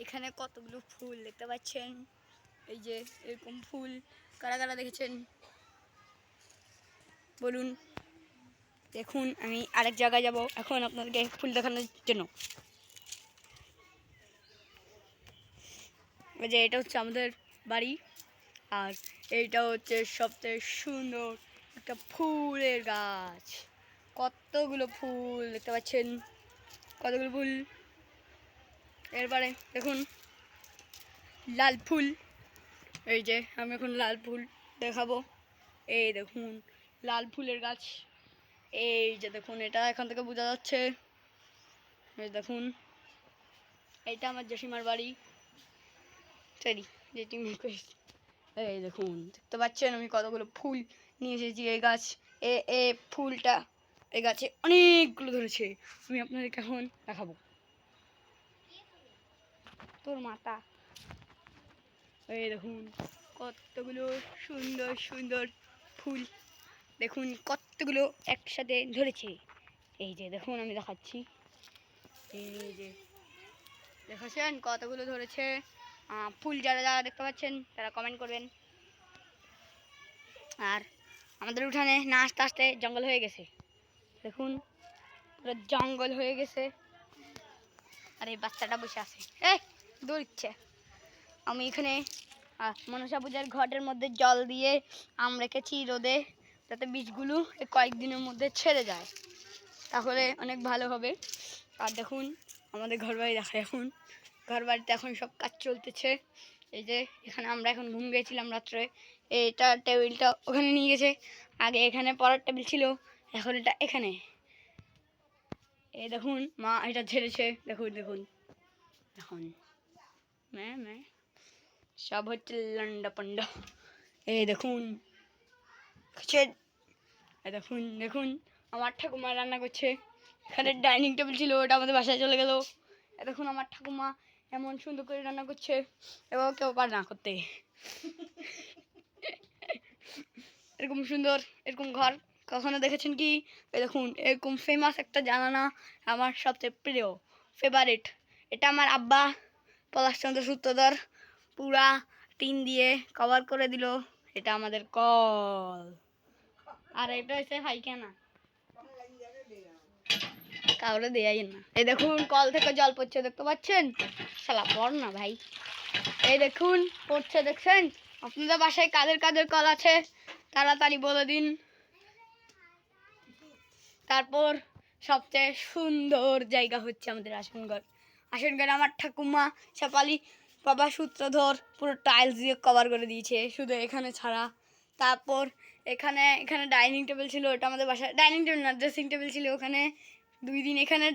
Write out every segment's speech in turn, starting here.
এখানে কতগুলো ফুল দেখতে পাচ্ছেন, এই যে এরকম ফুল কারা কারা দেখেছেন বলুন। দেখুন আমি আরেক জায়গায় যাব এখন আপনাদেরকে ফুল দেখানোর জন্য। এই যে এটা হচ্ছে আমাদের বাড়ি, আর এইটা হচ্ছে সবচেয়ে সুন্দর একটা ফুলের গাছ। কতগুলো ফুল দেখতে পাচ্ছেন, কতগুলো ফুল। এরপরে দেখুন লাল ফুল, এই যে আমি এখন লাল ফুল দেখাবো। এই দেখুন লাল ফুলের গাছ, এই যে দেখুন এটা এখান থেকে বোঝা যাচ্ছে। এই দেখুন এইটা আমার জেঠিমার বাড়ি, সরি জেঠিমার। এই দেখুন দেখতে পাচ্ছেন আমি কতগুলো ফুল নিয়ে এসেছি। এই গাছ এ ফুলটা এই গাছে অনেকগুলো ধরেছে, আমি আপনাদেরকে এখন দেখাবো। তোর মাতা, এই দেখুন কতগুলো সুন্দর সুন্দর ফুল, দেখুন কতগুলো একসাথে ধরেছে। এই যে দেখুন আমি দেখাচ্ছি, এই যে দেখাচ্ছেন কতগুলো ধরেছে ফুল। যারা যারা দেখতে পাচ্ছেন তারা কমেন্ট করবেন। আর আমাদের উঠানে না আস্তে আস্তে জঙ্গল হয়ে গেছে, দেখুন পুরো জঙ্গল হয়ে গেছে। আর এই বাচ্চাটা বসে আছে, এই দৌড়চ্ছে। আমি এখানে মনসা পূজার ঘটের মধ্যে জল দিয়ে আম রেখেছি রোদে, যাতে বীজগুলো কয়েকদিনের মধ্যে ছেড়ে যায়, তাহলে অনেক ভালো হবে। আর দেখুন আমাদের ঘর বাড়ি দেখা, এখন ঘর বাড়িতে এখন সব কাজ চলতেছে। এই যে এখানে আমরা এখন ঘুম গিয়েছিলাম রাত্রে, এইটা টেবিলটা ওখানে নিয়ে গেছে। আগে এখানে পড়ার টেবিল ছিল, এখন এটা এখানে। এই দেখুন মা এটা ঝেড়েছে, দেখুন দেখুন দেখুন ম্যা সব হচ্ছে লন্ডা পন্ডা। এই দেখুন এই দেখুন দেখুন আমার ঠাকুমা রান্না করছে। এখানে ডাইনিং টেবিল ছিল, ওটা আমাদের বাসায় চলে গেল। দেখুন আমার ঠাকুমা এমন সুন্দর করে রান্না করছে, এবং কেউ পারে না করতে। এরকম সুন্দর এরকম ঘর কখনো দেখেছেন কি? এই দেখুন এরকম ফেমাস একটা জানালা আমার সবচেয়ে প্রিয় ফেভারিট। এটা আমার আব্বা পলাশচন্দ্র সূত্রধর পুরা টিন দিয়ে কভার করে দিল। এটা আমাদের কল, আর এটা হচ্ছে পায়খানা, কাউরে দেয়াই না। এই দেখুন কল থেকে জল পড়ছে, দেখতে পাচ্ছেন? শালা পড় না ভাই, এই দেখুন পড়ছে, দেখছেন? আপনাদের বাসায় কাদের কাদের কল আছে তাড়াতাড়ি বলে দিন। তারপর সবচেয়ে সুন্দর জায়গা হচ্ছে আমাদের আসনঘর। আসনঘরে আমার ঠাকুমা শেফালি বাবা সূত্রধর পুরো টাইলস দিয়ে কভার করে দিয়েছে, শুধু এখানে ছাড়া। তারপর এখানে এখানে ডাইনিং টেবিল ছিল, ওটা আমাদের বাসায় ডাইনিং টেবিল না, ড্রেসিং টেবিল ছিল। ওখানে 2 দিন এখানে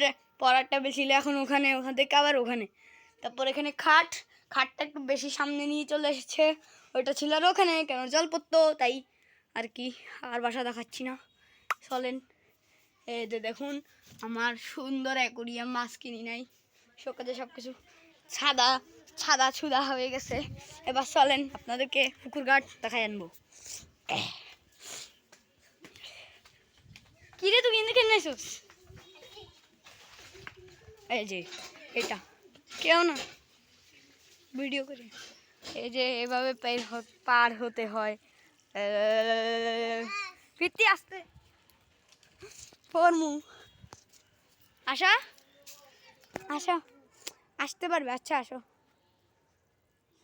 পড়ার টেবিল ছিল, এখন ওখানে, ওখান থেকে আবার ওখানে। তারপর এখানে খাটটা একটু বেশি সামনে নিয়ে চলে এসেছে, ওইটা ছিল আর ওখানে, কেন জল পড়তো তাই আর কি। আর বাসা দেখাচ্ছি না, চলেন। এই যে দেখুন আমার সুন্দর অ্যাকোরিয়াম, মাছ কিনি নাই, শোকাতে সব কিছু ছাদা ছুদা হয়ে গেছে। এবার চলেন আপনাদেরকে পুকুর ঘাট দেখাই আনবো। কিরে তুই কিন্তু কেন এসোস? এই যে এটা কেউ না ভিডিও করে, এই যে এভাবে পার হতে হয়। ফিরতি আসতে ফরমু আসা আসো, আসতে পারবে? আচ্ছা আসো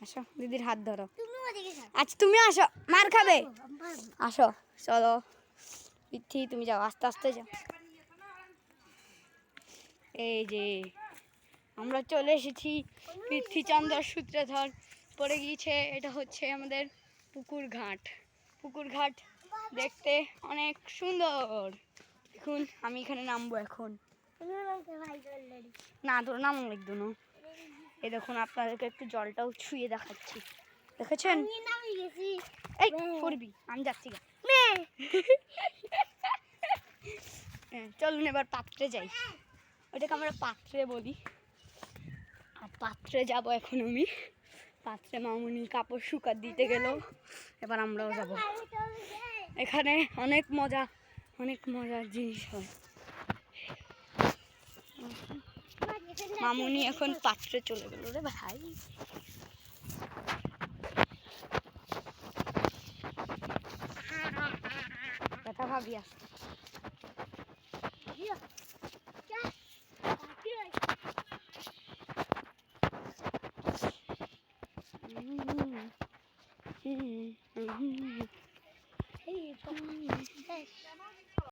আসো, দিদির হাত ধরো। আচ্ছা তুমি আসো, মার খাবে, আসো চলো। পিথি তুমি যাও, আস্তে আস্তে যাও। এই যে আমরা চলে এসেছি পৃথ্বীচন্দ্র সূত্রধর পড়ে গিয়েছে। এটা হচ্ছে আমাদের পুকুর ঘাট। পুকুর ঘাট দেখতে অনেক সুন্দর। দেখুন আমি এখানে নামবো এখন। না তোর নাম লিখবো না। এই দেখুন আপনাদেরকে একটু জলটাও ছুঁয়ে দেখাচ্ছি, দেখেছেন? এই পড়বি, আমি যাচ্ছি। চলুন এবার পাত্রে যাই, ওটাকে আমরা পাত্রে বলি। আর পাত্রে যাব এখন আমি, পাত্রে মামুনি কাপড় শুকা দিতে গেল, এবার আমরাও যাব। এখানে অনেক মজার জিনিস হয়। মামুনি এখন পাত্রে চলে গেল রে ভাই। কথা ভাবি আছে